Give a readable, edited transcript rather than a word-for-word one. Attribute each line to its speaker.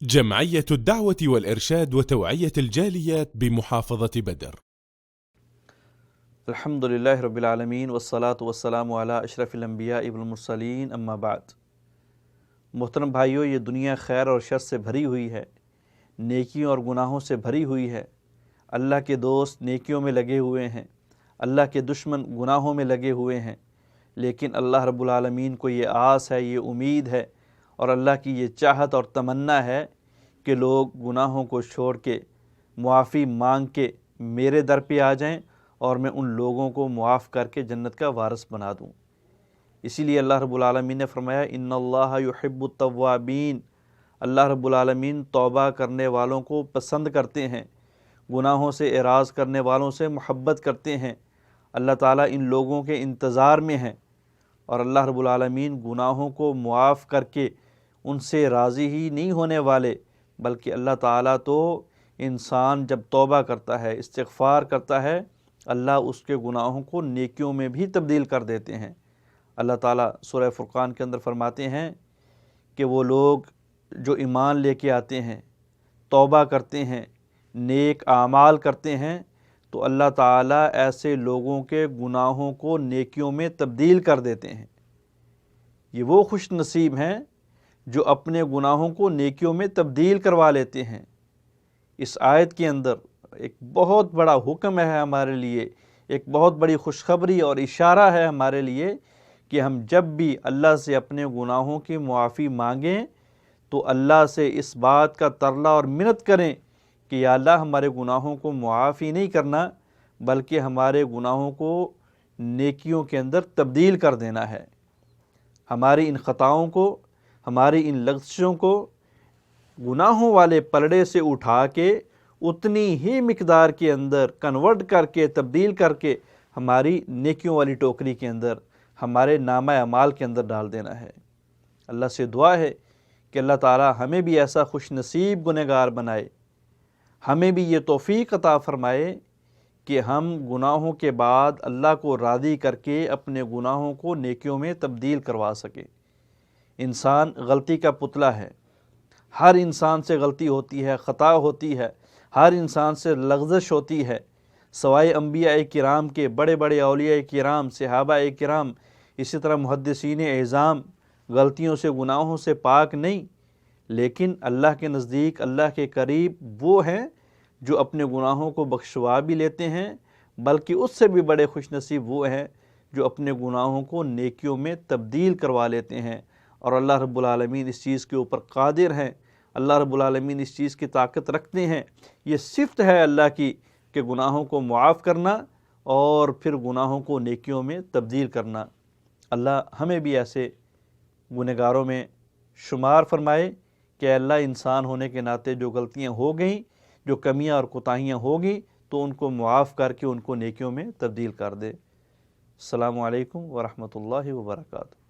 Speaker 1: جمعية الدعوة والإرشاد وتوعية الجاليات بمحافظة بدر.
Speaker 2: الحمد للہ رب العالمین والصلاة والسلام علی اشرف الانبیاء والمرسلین اما بعد۔ محترم بھائیو، یہ دنیا خیر اور شر سے بھری ہوئی ہے، نیکیوں اور گناہوں سے بھری ہوئی ہے۔ اللہ کے دوست نیکیوں میں لگے ہوئے ہیں، اللہ کے دشمن گناہوں میں لگے ہوئے ہیں، لیکن اللہ رب العالمین کو یہ آس ہے، یہ امید ہے، اور اللہ کی یہ چاہت اور تمنا ہے کہ لوگ گناہوں کو چھوڑ کے معافی مانگ کے میرے در پہ آ جائیں اور میں ان لوگوں کو معاف کر کے جنت کا وارث بنا دوں۔ اسی لیے اللہ رب العالمین نے فرمایا ان اللہ یحب التوابین، اللہ رب العالمین توبہ کرنے والوں کو پسند کرتے ہیں، گناہوں سے اعراض کرنے والوں سے محبت کرتے ہیں۔ اللہ تعالیٰ ان لوگوں کے انتظار میں ہیں، اور اللہ رب العالمین گناہوں کو معاف کر کے ان سے راضی ہی نہیں ہونے والے، بلکہ اللہ تعالیٰ تو انسان جب توبہ کرتا ہے، استغفار کرتا ہے، اللہ اس کے گناہوں کو نیکیوں میں بھی تبدیل کر دیتے ہیں۔ اللہ تعالیٰ سورہ فرقان کے اندر فرماتے ہیں کہ وہ لوگ جو ایمان لے کے آتے ہیں، توبہ کرتے ہیں، نیک اعمال کرتے ہیں، تو اللہ تعالیٰ ایسے لوگوں کے گناہوں کو نیکیوں میں تبدیل کر دیتے ہیں۔ یہ وہ خوش نصیب ہیں جو اپنے گناہوں کو نیکیوں میں تبدیل کروا لیتے ہیں۔ اس آیت کے اندر ایک بہت بڑا حکم ہے ہمارے لیے، ایک بہت بڑی خوشخبری اور اشارہ ہے ہمارے لیے کہ ہم جب بھی اللہ سے اپنے گناہوں کی معافی مانگیں تو اللہ سے اس بات کا ترلا اور منت کریں کہ یا اللہ ہمارے گناہوں کو معاف ہی نہیں کرنا، بلکہ ہمارے گناہوں کو نیکیوں کے اندر تبدیل کر دینا ہے۔ ہماری ان خطاؤں کو، ہماری ان لغزشوں کو گناہوں والے پلڑے سے اٹھا کے اتنی ہی مقدار کے اندر کنورٹ کر کے، تبدیل کر کے ہماری نیکیوں والی ٹوکری کے اندر، ہمارے نامہ اعمال کے اندر ڈال دینا ہے۔ اللہ سے دعا ہے کہ اللہ تعالی ہمیں بھی ایسا خوش نصیب گنہگار بنائے، ہمیں بھی یہ توفیق عطا فرمائے کہ ہم گناہوں کے بعد اللہ کو راضی کر کے اپنے گناہوں کو نیکیوں میں تبدیل کروا سکیں۔ انسان غلطی کا پتلا ہے، ہر انسان سے غلطی ہوتی ہے، خطا ہوتی ہے، ہر انسان سے لغزش ہوتی ہے، سوائے انبیاء کرام کے، بڑے بڑے اولیاء کرام، صحابہ کرام، اسی طرح محدثین اعظام غلطیوں سے، گناہوں سے پاک نہیں۔ لیکن اللہ کے نزدیک، اللہ کے قریب وہ ہیں جو اپنے گناہوں کو بخشوا بھی لیتے ہیں، بلکہ اس سے بھی بڑے خوش نصیب وہ ہیں جو اپنے گناہوں کو نیکیوں میں تبدیل کروا لیتے ہیں۔ اور اللہ رب العالمین اس چیز کے اوپر قادر ہیں، اللہ رب العالمین اس چیز کی طاقت رکھتے ہیں۔ یہ صفت ہے اللہ کی کہ گناہوں کو معاف کرنا اور پھر گناہوں کو نیکیوں میں تبدیل کرنا۔ اللہ ہمیں بھی ایسے گنہگاروں میں شمار فرمائے کہ اللہ انسان ہونے کے ناطے جو غلطیاں ہو گئیں، جو کمیاں اور کوتاہیاں ہو گئیں، تو ان کو معاف کر کے ان کو نیکیوں میں تبدیل کر دے۔ السلام علیکم ورحمۃ اللہ وبرکاتہ۔